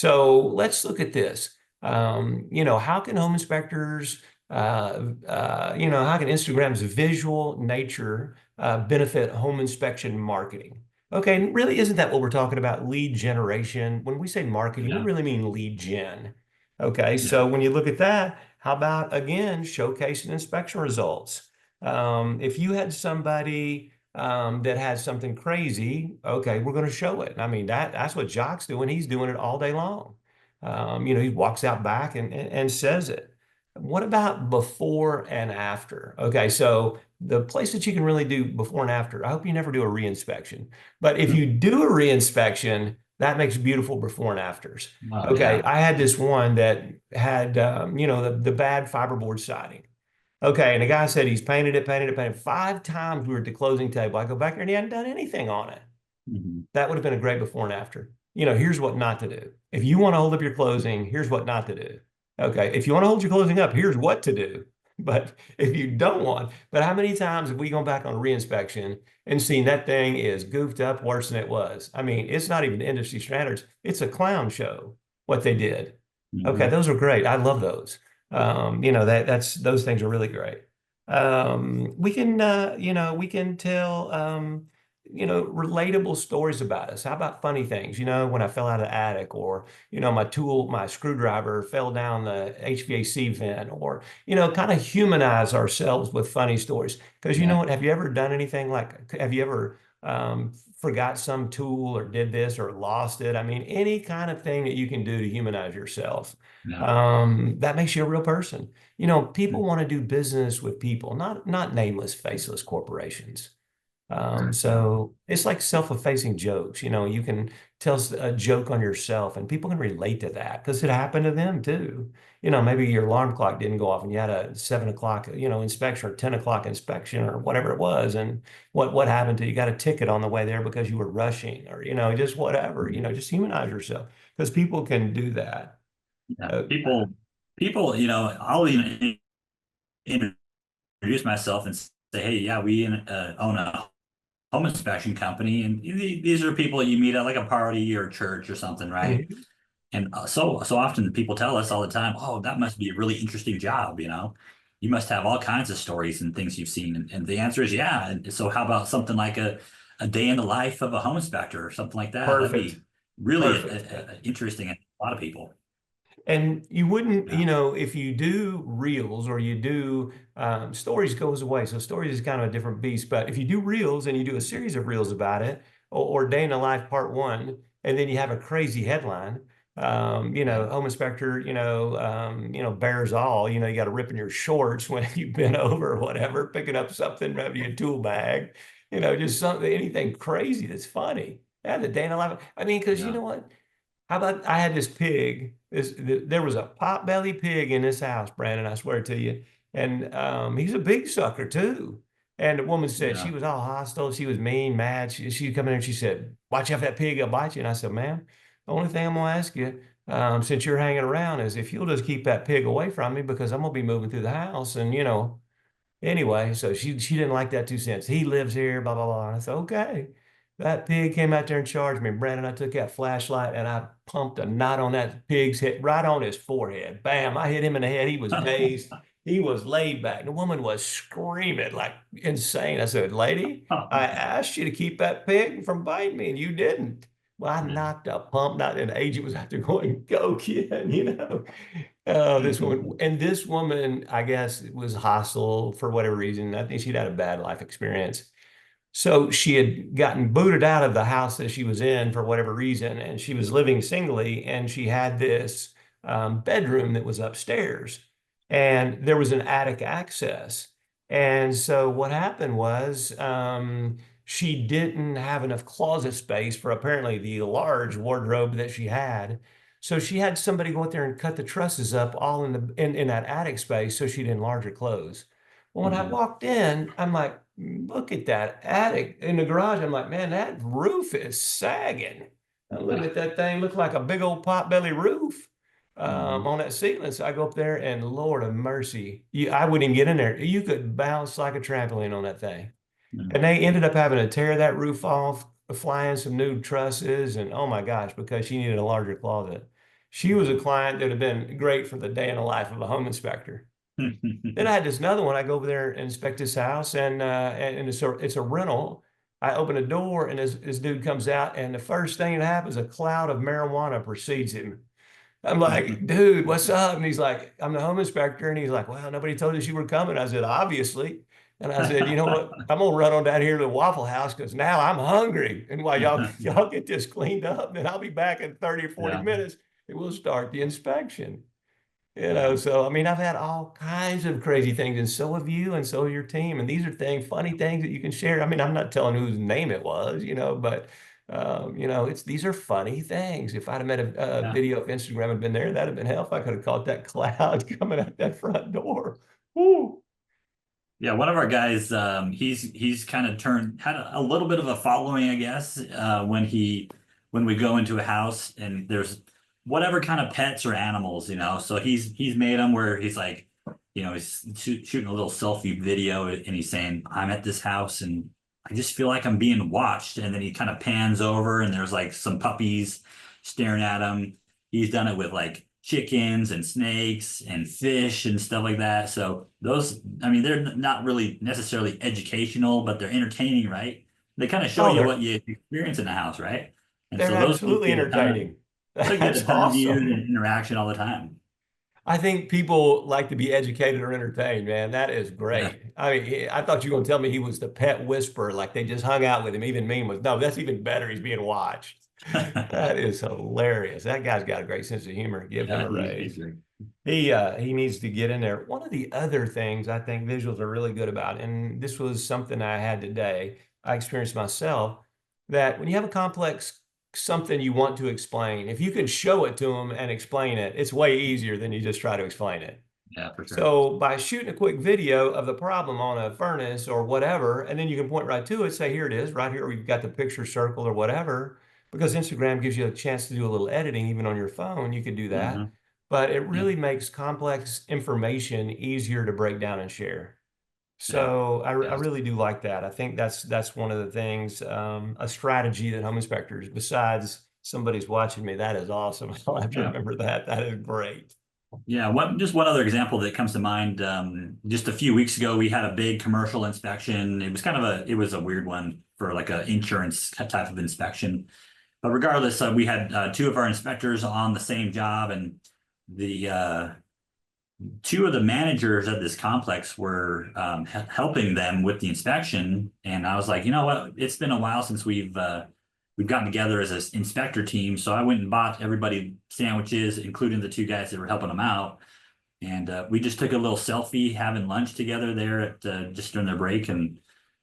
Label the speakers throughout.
Speaker 1: So let's look at this. How can home inspectors, how can Instagram's visual nature benefit home inspection marketing? Okay, and really, isn't that what we're talking about? Lead generation. When we say marketing, we
Speaker 2: Yeah,
Speaker 1: really mean lead gen. Okay,
Speaker 2: yeah,
Speaker 1: so when you look at that, how about again showcasing inspection results? If you had somebody that has something crazy, okay, we're going to show it. I mean, that's what Jock's doing. He's doing it all day long. He walks out back and says it. What about before and after? Okay, so the place that you can really do before and after, I hope you never do a reinspection. But if you do a reinspection, that makes beautiful before and afters.
Speaker 2: oh
Speaker 1: Okay,
Speaker 2: yeah,
Speaker 1: I had this one that had, the bad fiberboard siding. Okay, and the guy said he's painted it, painted it, painted it. 5 times we were at the closing table. I go back there and he hadn't done anything on it.
Speaker 2: hmm,
Speaker 1: That would have been a great before and after. Here's what not to do. If you want to hold up your closing, here's what not to do. Okay, if you want to hold your closing up, here's what to do. But if you don't want, but how many times have we gone back on a reinspection and seen that thing is goofed up worse than it was? I mean, it's not even industry standards. It's a clown show, what they did. Okay,
Speaker 2: hmm.
Speaker 1: those are great. I love those. That's those things are really great. We can tell relatable stories about us. How about funny things? When I fell out of the attic, or my screwdriver fell down the HVAC vent, or kind of humanize ourselves with funny stories. Because you know
Speaker 2: Yeah,
Speaker 1: what? Have you ever done anything like, have you ever forgot some tool or did this or lost it? I mean, any kind of thing that you can do to humanize yourself.
Speaker 2: yeah,
Speaker 1: That makes you a real person. People want to do business with people, not nameless, faceless corporations.
Speaker 2: yeah,
Speaker 1: So it's like self-effacing jokes. You can tell a joke on yourself and people can relate to that because it happened to them too. Maybe your alarm clock didn't go off and you had a 7 o'clock, inspection or 10 o'clock inspection or whatever it was. And what happened to you? Got a ticket on the way there because you were rushing or, just whatever, just humanize yourself because people can do that.
Speaker 2: yeah.
Speaker 1: Uh,
Speaker 2: People, I'll even introduce myself and say, hey, yeah, we own a home inspection company, and these are people you meet at like a party or church or something, right? And so often people tell us all the time, oh, that must be a really interesting job, You must have all kinds of stories and things you've seen. And the answer is yeah. And so how about something like a day in the life of a home inspector or something like that? That'd
Speaker 1: Perfect.
Speaker 2: be really
Speaker 1: Perfect.
Speaker 2: interesting to a lot of people.
Speaker 1: And you wouldn't,
Speaker 2: Yeah.
Speaker 1: if you do reels or you do stories goes away. So stories is kind of a different beast. But if you do reels and you do a series of reels about it, or Day in the Life Part One, and then you have a crazy headline,
Speaker 2: Yeah.
Speaker 1: home inspector, bears all, you got to rip in your shorts when you've been over or whatever, picking up something out of your tool bag, just something, anything crazy that's funny. Yeah, the Day in the Life. I mean, because you
Speaker 2: Yeah.
Speaker 1: know what? How about I had this pig? There was a pot-belly pig in this house, Brandon. I swear to you. And he's a big sucker too. And the woman said she
Speaker 2: Yeah.
Speaker 1: was all hostile. She was mean, mad. She'd come in and she said, "Watch out for that pig, he'll bite you." And I said, "Ma'am, the only thing I'm gonna ask you, since you're hanging around, is if you'll just keep that pig away from me because I'm gonna be moving through the house." And anyway, so she didn't like that 2 cents. He lives here, blah blah blah. And I said, "Okay." That pig came out there and charged me. Brandon, I took that flashlight and I pumped a knot on that pig's head, right on his forehead. Bam! I hit him in the head. He was dazed. He was laid back. The woman was screaming like insane. I said, "Lady, I asked you to keep that pig from biting me, and you didn't." Well, I
Speaker 2: Yeah.
Speaker 1: knocked a pump, not an agent was out there going, "Go, kid." This woman, I guess, was hostile for whatever reason. I think she'd had a bad life experience. So she had gotten booted out of the house that she was in for whatever reason, and she was living singly, and she had this bedroom that was upstairs, and there was an attic access. And so what happened was she didn't have enough closet space for apparently the large wardrobe that she had. So she had somebody go out there and cut the trusses up all in that attic space so she'd enlarge her clothes. Well, when I
Speaker 2: Mhm.
Speaker 1: walked in, I'm like, look at that attic in the garage. I'm like, man, that roof is sagging. I'm looking
Speaker 2: Yeah.
Speaker 1: at that thing, look like a big old potbelly roof
Speaker 2: Mhm.
Speaker 1: on that ceiling. So I go up there and Lord of mercy, I wouldn't even get in there. You could bounce like a trampoline on that thing.
Speaker 2: Yeah.
Speaker 1: And they ended up having to tear that roof off, fly in some new trusses, and oh my gosh, because she needed a larger closet. She was a client that would have been great for the day in the life of a home inspector. Then I had this another one. I go over there and inspect his house, and it's a rental. I open a door, and this dude comes out, and the first thing that happens, a cloud of marijuana precedes him. I'm like, dude, what's up? And he's like, I'm the home inspector. And he's like, well, nobody told us you were coming. I said, obviously. And I said, you know what? I'm gonna run on down here to the Waffle House because now I'm hungry. And while y'all get this cleaned up, then I'll be back in 30 or 40
Speaker 2: Yeah,
Speaker 1: minutes and we'll start the inspection.
Speaker 2: yeah,
Speaker 1: So I mean, I've had all kinds of crazy things, and so have you, and so have your team. And these are funny things that you can share. I mean, I'm not telling whose name it was, but it's these are funny things. If I'd have met a
Speaker 2: yeah.
Speaker 1: video of Instagram had been there, that'd have been hell. If I could have caught that cloud coming out that front door. Woo.
Speaker 2: Yeah, one of our guys, he's kind of had a little bit of a following, I guess, when we go into a house and there's whatever kind of pets or animals, So he's made them where he's like, he's shooting a little selfie video and he's saying, "I'm at this house and I just feel like I'm being watched." And then he kind of pans over and there's like some puppies staring at him. He's done it with like chickens and snakes and fish and stuff like that. So those, I mean, they're not really necessarily educational, but they're entertaining, right? They kind of show
Speaker 1: Oh,
Speaker 2: you what you experience in the house, right? And
Speaker 1: they're
Speaker 2: so those
Speaker 1: absolutely
Speaker 2: get a ton of,
Speaker 1: entertaining.
Speaker 2: so get
Speaker 1: That's
Speaker 2: a ton of views and
Speaker 1: awesome.
Speaker 2: interaction all the time.
Speaker 1: I think people like to be educated or entertained, man. That is
Speaker 2: Yeah.
Speaker 1: great. I mean, I thought you were going to tell me he was the pet whisperer, like they just hung out with him. Even meme was, no, that's even better. He's being watched. That is hilarious. That guy's got a great sense of humor. Give him
Speaker 2: Yeah,
Speaker 1: a
Speaker 2: he's
Speaker 1: raise.
Speaker 2: great.
Speaker 1: He needs to get in there. One of the other things I think visuals are really good about, and this was something I had today, I experienced myself, that when you have a complex something you want to explain, if you can show it to them and explain it, it's way easier than you just try to explain it.
Speaker 2: Yeah, for sure.
Speaker 1: So by shooting a quick video of the problem on a furnace or whatever, and then you can point right to it, say, here it is, right here, we've got the picture circle or whatever, because Instagram gives you a chance to do a little editing even on your phone, you could do that.
Speaker 2: Hmm.
Speaker 1: But it
Speaker 2: Yeah,
Speaker 1: really makes complex information easier to break down and share.
Speaker 2: yeah,
Speaker 1: So I
Speaker 2: yes.
Speaker 1: really do like that. I think that's one of the things, a strategy that home inspectors, besides somebody's watching me, that is awesome. I'll have to
Speaker 2: Yeah.
Speaker 1: remember that. That is great.
Speaker 2: Yeah, just one other example that comes to mind. Just a few weeks ago, we had a big commercial inspection. It was a weird one for like a insurance type of inspection. But regardless, we had two of our inspectors on the same job, and the two of the managers at this complex were helping them with the inspection. And I was like, you know what? It's been a while since we've gotten together as an inspector team. So I went and bought everybody sandwiches, including the two guys that were helping them out. And we just took a little selfie having lunch together there at just during their break and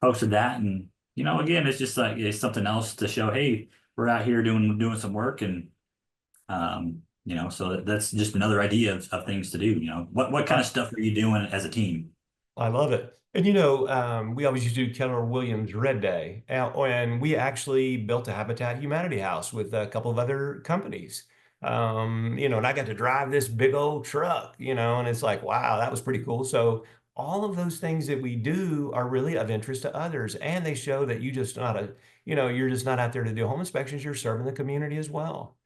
Speaker 2: posted that. And again, it's just like it's something else to show, hey, we're out here doing some work, and so that's just another idea of things to do. What kind of stuff are you doing as a team?
Speaker 1: I love it. And we always used to do Keller Williams Red Day, and we actually built a Habitat Humanity house with a couple of other companies. And I got to drive this big old truck, and it's like, wow, that was pretty cool. So all of those things that we do are really of interest to others, and they show that you're just not out there to do home inspections, you're serving the community as well.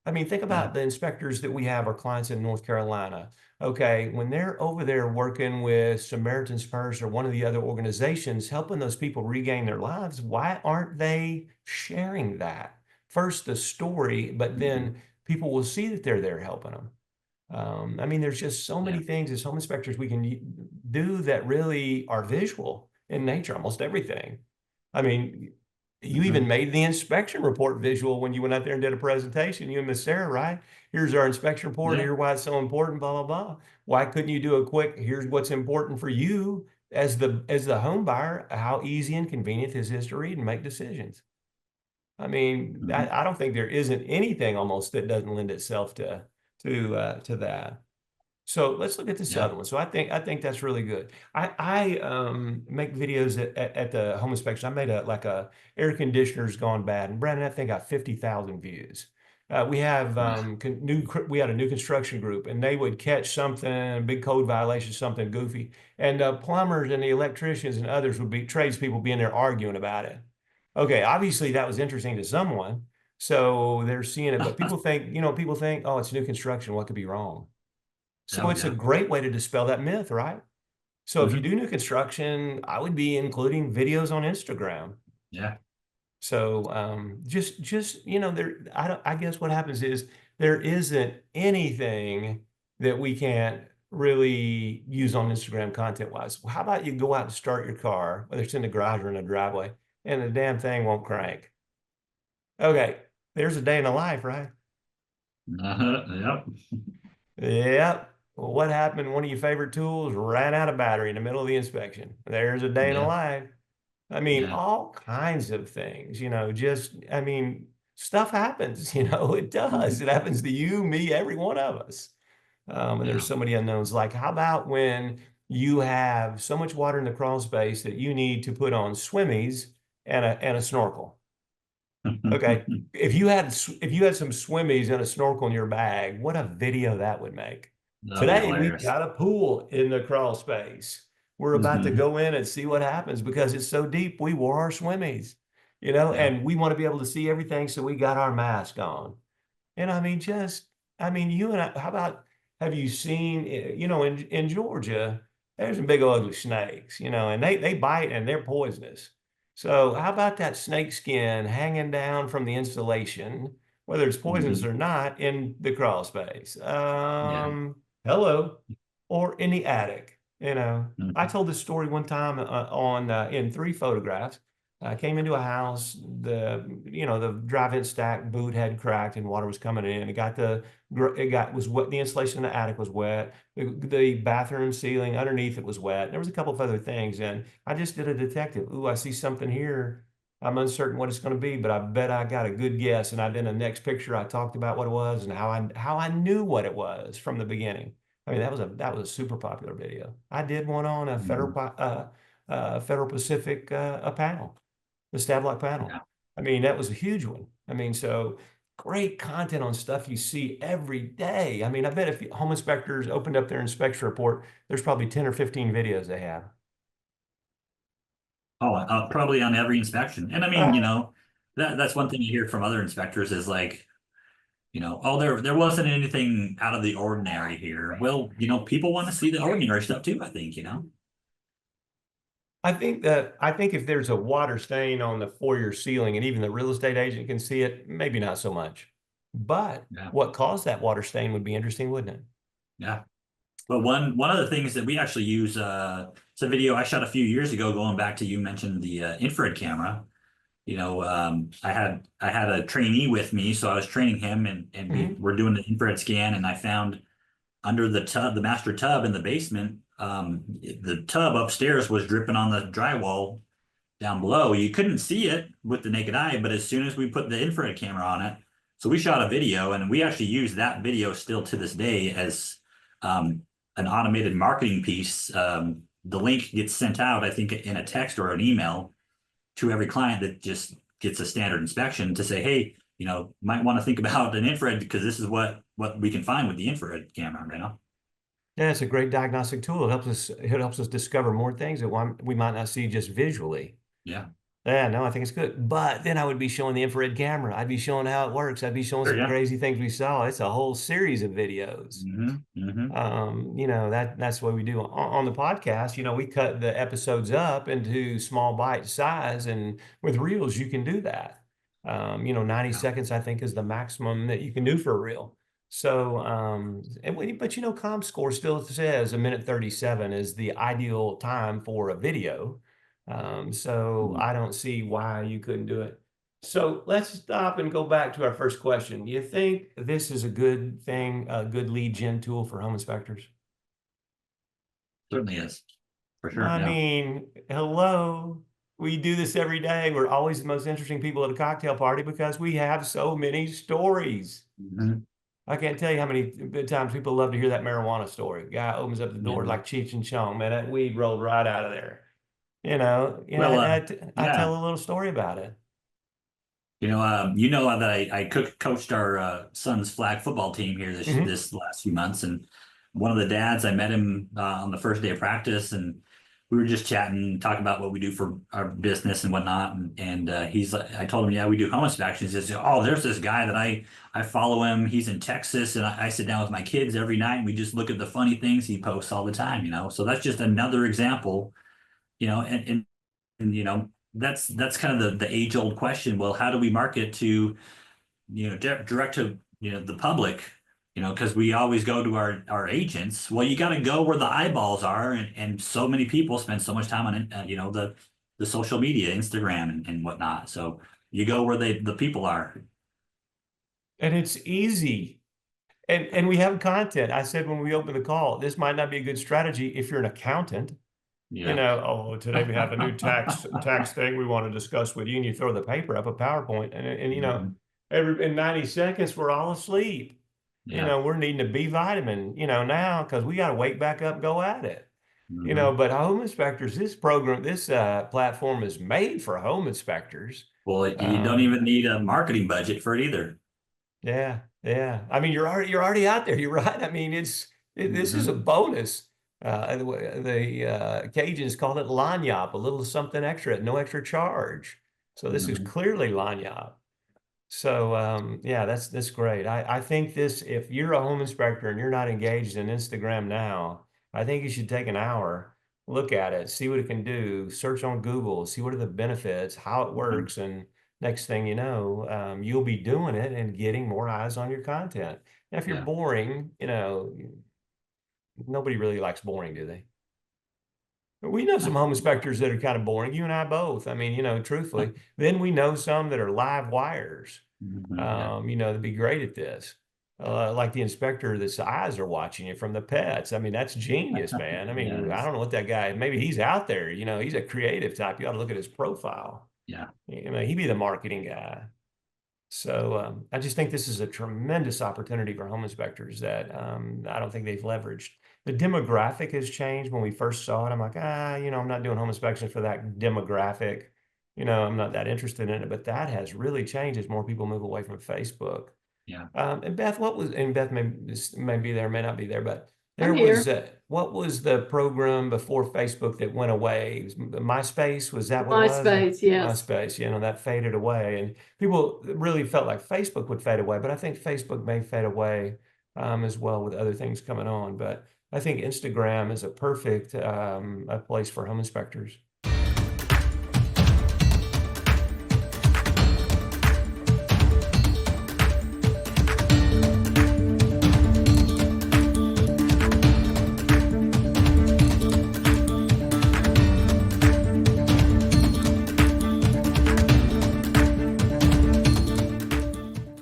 Speaker 1: I mean, think
Speaker 2: Yeah.
Speaker 1: about the inspectors that we have, our clients in North Carolina. Okay, when they're over there working with Samaritan's Purse or one of the other organizations, helping those people regain their lives, why aren't they sharing that? First, the story, but
Speaker 2: Mhm.
Speaker 1: then people will see that they're there helping them. I mean, there's just so
Speaker 2: Yeah.
Speaker 1: many things as home inspectors we can do that really are visual in nature, almost everything. I mean, you even
Speaker 2: Mhm.
Speaker 1: made the inspection report visual when you went out there and did a presentation, you and Miss Sarah, right? Here's our inspection report.
Speaker 2: Yeah.
Speaker 1: Here's why it's so important, blah, blah, blah. Why couldn't you do a quick, here's what's important for you as the home buyer, how easy and convenient this is to read and make decisions. I mean,
Speaker 2: Mhm.
Speaker 1: I don't think there isn't anything almost that doesn't lend itself to that. So let's look at this
Speaker 2: Yeah.
Speaker 1: other one. So I think that's really good. I make videos at the home inspection. I made a air conditioner's gone bad, and Brandon, I think got 50,000 views. We have
Speaker 2: Nice.
Speaker 1: we had a new construction group, and they would catch something, a big code violation, something goofy, and plumbers and the electricians and others would be tradespeople be in there arguing about it. Okay, obviously that was interesting to someone. So they're seeing it, but people think, people think, oh, it's new construction. What could be wrong? So
Speaker 2: Oh
Speaker 1: it's a
Speaker 2: yeah.
Speaker 1: great way to dispel that myth, right? So if you
Speaker 2: Hmm.
Speaker 1: do new construction, I would be including videos on Instagram.
Speaker 2: Yeah.
Speaker 1: So just there I guess what happens is there isn't anything that we can't really use on Instagram content wise. How about you go out and start your car, whether it's in the garage or in the driveway, and the damn thing won't crank. Okay, there's a day in the life, right?
Speaker 2: Yep.
Speaker 1: Yep. Well, what happened? One of your favorite tools ran out of battery in the middle of the inspection. There's a day in the
Speaker 2: Yeah.
Speaker 1: life. I mean,
Speaker 2: Yeah.
Speaker 1: all kinds of things, I mean, stuff happens, it does.
Speaker 2: Mhm.
Speaker 1: It happens to you, me, every one of us. And there's
Speaker 2: Yeah.
Speaker 1: so many unknowns. Like, how about when you have so much water in the crawl space that you need to put on swimmies and a snorkel? Okay. If you had some swimmies and a snorkel in your bag, what a video that would make.
Speaker 2: That'd be
Speaker 1: Today we've
Speaker 2: hilarious.
Speaker 1: got a pool in the crawl space. We're about to
Speaker 2: Hmm.
Speaker 1: go in and see what happens because it's so deep. We wore our swimmies,
Speaker 2: Yeah.
Speaker 1: and we want to be able to see everything, so we got our mask on. And I mean, you and I, how about, have you seen, in Georgia, there's some big ugly snakes, and they bite and they're poisonous. So how about that snake skin hanging down from the insulation, whether it's poisonous
Speaker 2: Hmm.
Speaker 1: or not, in the crawl space?
Speaker 2: Yeah.
Speaker 1: Hello, or in the attic. I
Speaker 2: Hmm.
Speaker 1: told this story one time on in 3 photographs. I came into a house, the drive-in stack boot had cracked and water was coming in. Was wet. The insulation in the attic was wet. The bathroom ceiling underneath it was wet. There was a couple of other things, and I just did a detective. Ooh, I see something here. I'm uncertain what it's going to be, but I bet I got a good guess. And I did a next picture. I talked about what it was and how I knew what it was from the beginning. I mean, that was a super popular video. I did one on a
Speaker 2: Hmm.
Speaker 1: Federal Pacific a panel, the Stablock panel.
Speaker 2: Yeah.
Speaker 1: I mean, that was a huge one. I mean, so great content on stuff you see every day. I mean, I bet if home inspectors opened up their inspection report, there's probably 10 or 15 videos they have.
Speaker 2: Oh, probably on every inspection. And I mean,
Speaker 1: Ah,
Speaker 2: that's one thing you hear from other inspectors is like, oh, there wasn't anything out of the ordinary here. Well, people want to see the ordinary stuff too, I think.
Speaker 1: I think if there's a water stain on the foyer ceiling and even the real estate agent can see it, maybe not so much. But
Speaker 2: Yeah.
Speaker 1: what caused that water stain would be interesting, wouldn't it?
Speaker 2: Yeah. But one of the things that we actually use, it's a video I shot a few years ago, going back to, you mentioned the infrared camera. I had a trainee with me, so I was training him, and we
Speaker 1: Mhm.
Speaker 2: were doing the infrared scan, and I found under the master tub in the basement, the tub upstairs was dripping on the drywall down below. You couldn't see it with the naked eye, but as soon as we put the infrared camera on it, so we shot a video, and we actually use that video still to this day as um, an automated marketing piece. The link gets sent out, I think, in a text or an email to every client that just gets a standard inspection to say, hey, might want to think about an infrared because this is what we can find with the infrared camera.
Speaker 1: Yeah, it's a great diagnostic tool. It helps us discover more things that we might not see just visually.
Speaker 2: Yeah.
Speaker 1: Yeah, no, I think it's good. But then I would be showing the infrared camera. I'd be showing how it works. I'd be showing
Speaker 2: Sure,
Speaker 1: some
Speaker 2: yeah.
Speaker 1: crazy things we saw. It's a whole series of videos.
Speaker 2: Hmm. Hmm.
Speaker 1: That's what we do on the podcast. We cut the episodes up into small bite size, and with reels, you can do that. 90
Speaker 2: Yeah.
Speaker 1: seconds, I think, is the maximum that you can do for a reel. So, but ComScore still says a minute 37 is the ideal time for a video. So
Speaker 2: Mhm.
Speaker 1: I don't see why you couldn't do it. So let's stop and go back to our first question. Do you think this is a good thing, a good lead gen tool for home inspectors?
Speaker 2: Certainly is. For sure.
Speaker 1: I
Speaker 2: Yeah.
Speaker 1: mean, hello. We do this every day. We're always the most interesting people at a cocktail party because we have so many stories.
Speaker 2: Hmm.
Speaker 1: I can't tell you how many times people love to hear that marijuana story. Guy opens up the door
Speaker 2: Yeah.
Speaker 1: like Cheech and Chong, man, that weed rolled right out of there.
Speaker 2: Well,
Speaker 1: I
Speaker 2: yeah.
Speaker 1: tell a little story about it.
Speaker 2: That I coached our son's flag football team here
Speaker 1: Mhm.
Speaker 2: this last few months, and one of the dads, I met him on the first day of practice, and we were just chatting, talking about what we do for our business and whatnot. And he's like, I told him, yeah, we do home inspections. He says, oh, there's this guy that I follow him. He's in Texas, and I sit down with my kids every night, and we just look at the funny things he posts all the time. So that's just another example. And that's kind of the age old question. Well, how do we market to direct to the public? Because we always go to our agents. Well, you got to go where the eyeballs are, and so many people spend so much time on it, the social media, Instagram and whatnot. So you go where the people are.
Speaker 1: And it's easy. And we have content. I said when we opened the call, this might not be a good strategy if you're an accountant.
Speaker 2: Yeah.
Speaker 1: Oh, today we have a new tax thing we want to discuss with you, and you throw the paper up, a PowerPoint, and
Speaker 2: Mhm.
Speaker 1: in 90 seconds we're all asleep.
Speaker 2: Yeah.
Speaker 1: We're needing a B vitamin, now because we got to wake back up and go at it.
Speaker 2: Mhm.
Speaker 1: But home inspectors, this platform is made for home inspectors.
Speaker 2: Well, you don't
Speaker 1: Um,
Speaker 2: even need a marketing budget for it either.
Speaker 1: yeah, yeah. I mean, you're already out there. You're right. I mean, this is a
Speaker 2: Mhm.
Speaker 1: bonus. The Cajuns called it lanyap, a little something extra at no extra charge. So this is
Speaker 2: Mhm.
Speaker 1: clearly lanyap. So yeah, that's great. I think if you're a home inspector and you're not engaged in Instagram now, I think you should take an hour, look at it, see what it can do, search on Google, see what are the benefits, how it
Speaker 2: Mhm.
Speaker 1: works, and next thing you know, you'll be doing it and getting more eyes on your content. Now, if you're
Speaker 2: Yeah.
Speaker 1: boring, nobody really likes boring, do they? We know some home inspectors that are kind of boring. You and I both. I mean, truthfully. Then we know some that are live wires.
Speaker 2: Mhm. Yeah.
Speaker 1: That'd be great at this. Like the inspector that's eyes are watching you from the pets. I mean, that's genius, man. I mean, I
Speaker 2: Yes.
Speaker 1: don't know what that guy, maybe he's out there, he's a creative type. You ought to look at his profile.
Speaker 2: Yeah.
Speaker 1: He'd be the marketing guy. So I just think this is a tremendous opportunity for home inspectors that I don't think they've leveraged. The demographic has changed. When we first saw it, I'm like, I'm not doing home inspections for that demographic. I'm not that interested in it. But that has really changed as more people move away from Facebook.
Speaker 2: Yeah.
Speaker 1: And Beth may be there, may not be there, but
Speaker 3: I'm
Speaker 1: there was,
Speaker 3: here.
Speaker 1: what was the program before Facebook that went away? It was MySpace, was that what it was?
Speaker 3: MySpace, yes.
Speaker 1: MySpace, that faded away. And people really felt like Facebook would fade away, but I think Facebook may fade away as well with other things coming on. But I think Instagram is a perfect a place for home inspectors.